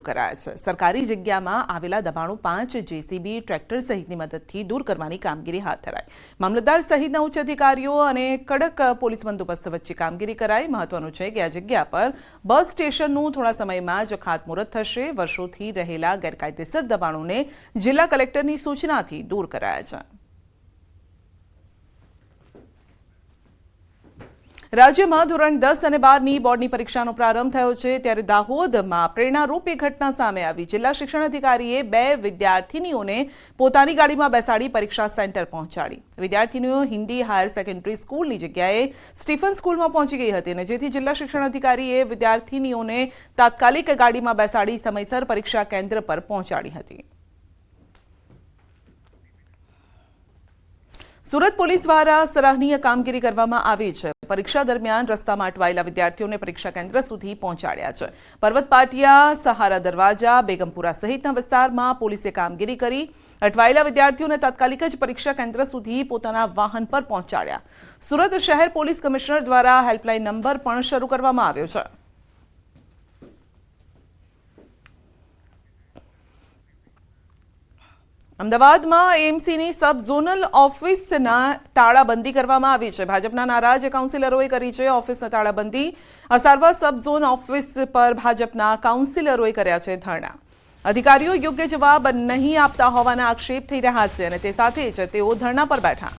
કરાયા છે। સરકારી જગ્યામાં આવેલા દબાણો 5 જેસીબી ટ્રેક્ટર સહિતની મદદથી દૂર કરવાની કામગીરી હાથ ધરાઈ। મામલતદાર સહિતના ઉચ્ચ અધિકારીઓ અને કડક પોલીસ બંદોબસ્ત વચ્ચે કામગીરી કરાઈ। મહત્વનું છે કે આ જગ્યા પર બસ સ્ટેશનનું થોડા સમયમાં જ ખાતમુહૂર્ત થશે। વર્ષોથી રહેલા ગેરકાયદેસર દબાણોને જિલ્લા કલેક્ટરની સૂચનાથી દૂર કરાયા છે। રાજ્યમાં ધોરણ 10 અને 12ની બોર્ડની પરીક્ષાનો પ્રારંભ થયો છે, ત્યારે દાહોદમાં પ્રેરણારૂપ એક ઘટના સામે આવી। જિલ્લા શિક્ષણ અધિકારીએ 2 વિદ્યાર્થીનીઓને પોતાની ગાડીમાં બેસાડી પરીક્ષા સેન્ટર પહોંચાડી। વિદ્યાર્થીનીઓ હિન્દી હાયર સેકન્ડરી સ્કૂલની જગ્યાએ સ્ટીફન સ્કૂલમાં પહોંચી ગઈ હતી, અને જેથી જિલ્લા શિક્ષણ અધિકારીએ વિદ્યાર્થીનીઓને તાત્કાલિક ગાડીમાં બેસાડી સમયસર પરીક્ષા કેન્દ્ર પર પહોંચાડી હતી। સુરત પોલીસ દ્વારા સરાહનીય કામગીરી કરવામાં આવી છે। પરીક્ષા દરમિયાન રસ્તામાં અટવાયેલા વિદ્યાર્થીઓને પરીક્ષા કેન્દ્ર સુધી પહોંચાડ્યા છે। પર્વત પાટિયા, સહારા દરવાજા, બેગમપુરા સહિતના વિસ્તારમાં પોલીસે કામગીરી કરી અટવાયેલા વિદ્યાર્થીઓને તાત્કાલિક જ પરીક્ષા કેન્દ્ર સુધી પોતાના વાહન પર પહોંચાડ્યા। સુરત શહેર પોલીસ કમિશનર દ્વારા હેલ્પલાઇન નંબર પણ શરૂ કરવામાં આવ્યો છે। અમદાવાદમાં એએમસીની સબ ઝોનલ ઓફિસના તાળાબંધી કરવામાં આવી છે। ભાજપના નારાજ કાઉન્સિલરોએ કરી છે ઓફિસના તાળાબંધી। અસારવા સબ ઝોન ઓફિસ પર ભાજપના કાઉન્સિલરોએ કર્યા છે ધરણા। અધિકારીઓ યોગ્ય જવાબ નહીં આપતા હોવાના આક્ષેપ થઈ રહ્યા છે, અને તે સાથે જ તેઓ ધરણા પર બેઠા।